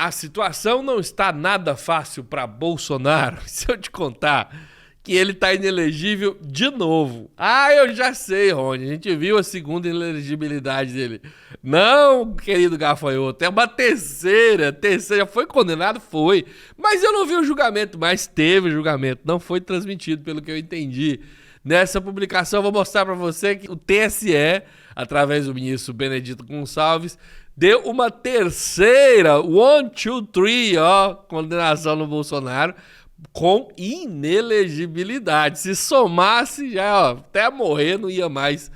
A situação não está nada fácil para Bolsonaro. Se eu te contar que ele está inelegível de novo. Ah, eu já sei, Rony. A gente viu a segunda inelegibilidade dele. Não, querido gafanhoto, é uma terceira. Terceira. Foi condenado? Foi. Mas eu não vi o julgamento. Mas teve julgamento. Não foi transmitido, pelo que eu entendi. Nessa publicação eu vou mostrar para você que o TSE, através do ministro Benedito Gonçalves, deu uma terceira, 1, 2, 3, condenação no Bolsonaro, com inelegibilidade. Se somasse, já até morrer não ia mais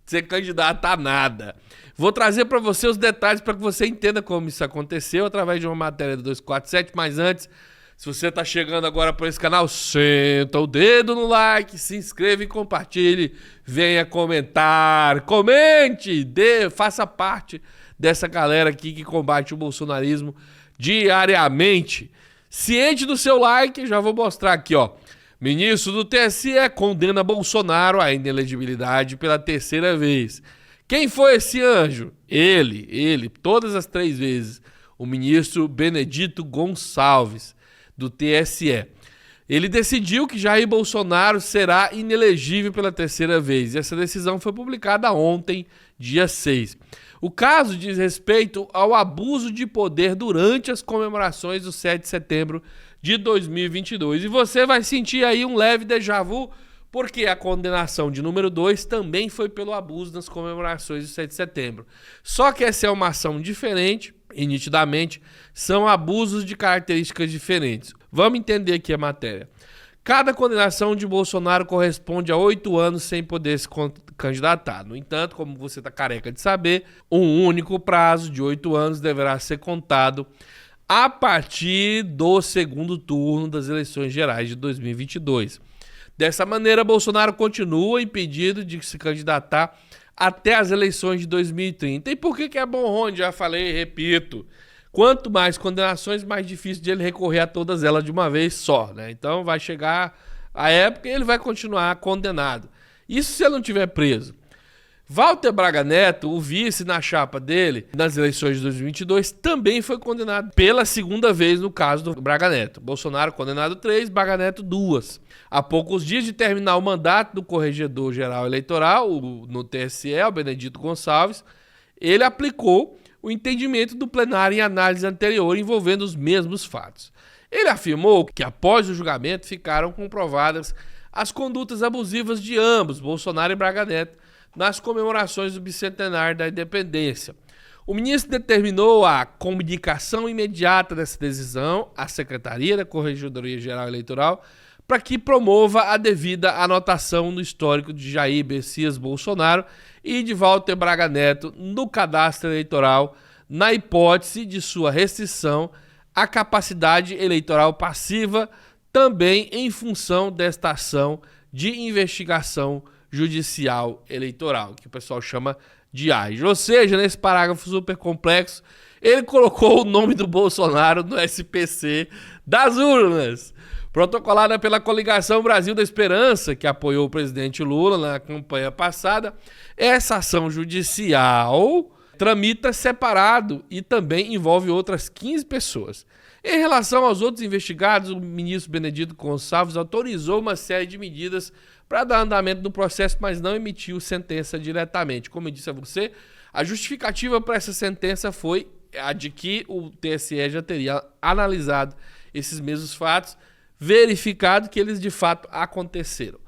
ser candidato a nada. Vou trazer para você os detalhes para que você entenda como isso aconteceu através de uma matéria do 247, mas antes, se você está chegando agora por esse canal, senta o dedo no like, se inscreva e compartilhe, venha comentar, comente, faça parte dessa galera aqui que combate o bolsonarismo diariamente. Ciente do seu like, já vou mostrar aqui, Ministro do TSE condena Bolsonaro à inelegibilidade pela terceira vez. Quem foi esse anjo? Ele, todas as 3 vezes. O ministro Benedito Gonçalves, do TSE. Ele decidiu que Jair Bolsonaro será inelegível pela terceira vez. E essa decisão foi publicada ontem, dia 6. O caso diz respeito ao abuso de poder durante as comemorações do 7 de setembro de 2022. E você vai sentir aí um leve déjà vu, porque a condenação de número 2 também foi pelo abuso nas comemorações do 7 de setembro. Só que essa é uma ação diferente e, nitidamente, são abusos de características diferentes. Vamos entender aqui a matéria. Cada condenação de Bolsonaro corresponde a 8 anos sem poder se candidatar. No entanto, como você está careca de saber, um único prazo de 8 anos deverá ser contado a partir do segundo turno das eleições gerais de 2022. Dessa maneira, Bolsonaro continua impedido de se candidatar até as eleições de 2030. E por que é bom, Rony? Já falei e repito. Quanto mais condenações, mais difícil de ele recorrer a todas elas de uma vez só, né? Então vai chegar a época e ele vai continuar condenado. Isso se ele não tiver preso. Walter Braga Neto, o vice na chapa dele, nas eleições de 2022, também foi condenado pela segunda vez no caso do Braga Neto. Bolsonaro condenado 3, Braga Neto 2. Há poucos dias de terminar o mandato do corregedor-geral eleitoral, no TSE, o Benedito Gonçalves, ele aplicou o entendimento do plenário em análise anterior envolvendo os mesmos fatos. Ele afirmou que após o julgamento ficaram comprovadas as condutas abusivas de ambos, Bolsonaro e Braga Neto, nas comemorações do bicentenário da independência. O ministro determinou a comunicação imediata dessa decisão à Secretaria da Corregedoria Geral Eleitoral para que promova a devida anotação no histórico de Jair Messias Bolsonaro e de Walter Braga Neto no cadastro eleitoral, na hipótese de sua restrição à capacidade eleitoral passiva, também em função desta ação de investigação judicial eleitoral, que o pessoal chama de AIJ. Ou seja, nesse parágrafo super complexo, ele colocou o nome do Bolsonaro no SPC das urnas. Protocolada pela Coligação Brasil da Esperança, que apoiou o presidente Lula na campanha passada, essa ação judicial tramita separado e também envolve outras 15 pessoas. Em relação aos outros investigados, o ministro Benedito Gonçalves autorizou uma série de medidas para dar andamento no processo, mas não emitiu sentença diretamente. Como eu disse a você, a justificativa para essa sentença foi a de que o TSE já teria analisado esses mesmos fatos, verificado que eles de fato aconteceram.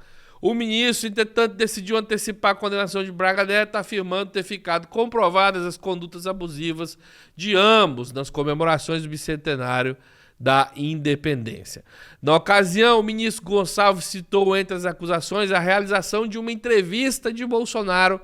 O ministro, entretanto, decidiu antecipar a condenação de Braga Neto, afirmando ter ficado comprovadas as condutas abusivas de ambos nas comemorações do bicentenário da independência. Na ocasião, o ministro Gonçalves citou entre as acusações a realização de uma entrevista de Bolsonaro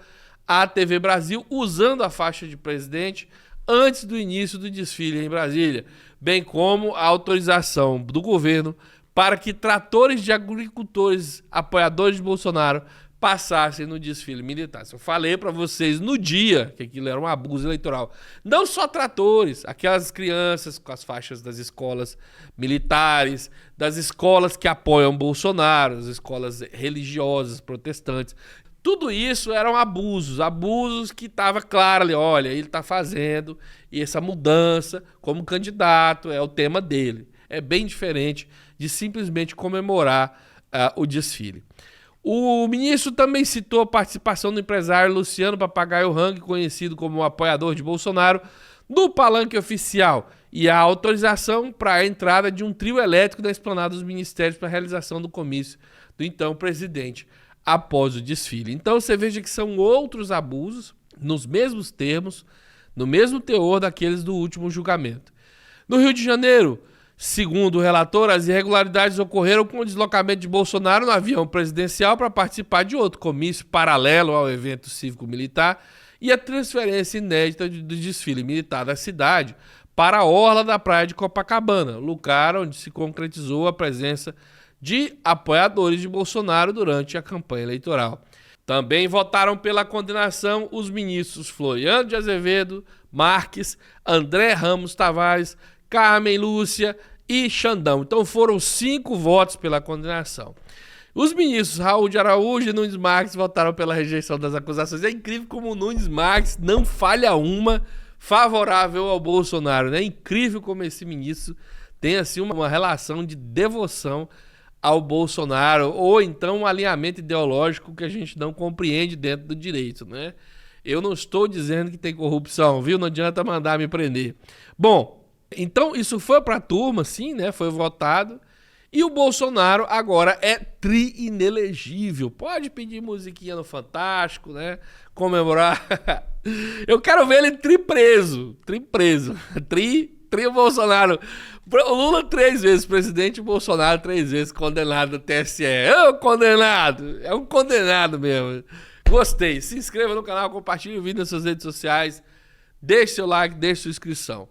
à TV Brasil usando a faixa de presidente antes do início do desfile em Brasília, bem como a autorização do governo para que tratores de agricultores apoiadores de Bolsonaro passassem no desfile militar. Eu falei para vocês no dia que aquilo era um abuso eleitoral. Não só tratores, aquelas crianças com as faixas das escolas militares, das escolas que apoiam Bolsonaro, as escolas religiosas, protestantes. Tudo isso eram abusos que estava claro ali, olha, ele está fazendo, e essa mudança como candidato é o tema dele. É bem diferente de simplesmente comemorar o desfile. O ministro também citou a participação do empresário Luciano Papagaio Hang, conhecido como apoiador de Bolsonaro, no palanque oficial, e a autorização para a entrada de um trio elétrico na esplanada dos ministérios para a realização do comício do então presidente após o desfile. Então você veja que são outros abusos, nos mesmos termos, no mesmo teor daqueles do último julgamento. No Rio de Janeiro, segundo o relator, as irregularidades ocorreram com o deslocamento de Bolsonaro no avião presidencial para participar de outro comício paralelo ao evento cívico-militar e a transferência inédita do desfile militar da cidade para a orla da praia de Copacabana, lugar onde se concretizou a presença de apoiadores de Bolsonaro durante a campanha eleitoral. Também votaram pela condenação os ministros Floriano de Azevedo, Marques, André Ramos Tavares, Carmen Lúcia e Xandão. Então foram 5 votos pela condenação. Os ministros Raul de Araújo e Nunes Marques votaram pela rejeição das acusações. É incrível como o Nunes Marques não falha uma favorável ao Bolsonaro, né? É incrível como esse ministro tem assim uma relação de devoção ao Bolsonaro, ou então um alinhamento ideológico que a gente não compreende dentro do direito, né? Eu não estou dizendo que tem corrupção, viu? Não adianta mandar me prender. Bom, então isso foi para a turma, sim, né? Foi votado. E o Bolsonaro agora é tri-inelegível. Pode pedir musiquinha no Fantástico, né? Comemorar. Eu quero ver ele tri-preso. Tri-preso. Tri-Bolsonaro. O Lula 3 vezes presidente, o Bolsonaro 3 vezes condenado no TSE. Condenado. É um condenado mesmo. Gostei. Se inscreva no canal, compartilhe o vídeo nas suas redes sociais. Deixe seu like, deixe sua inscrição.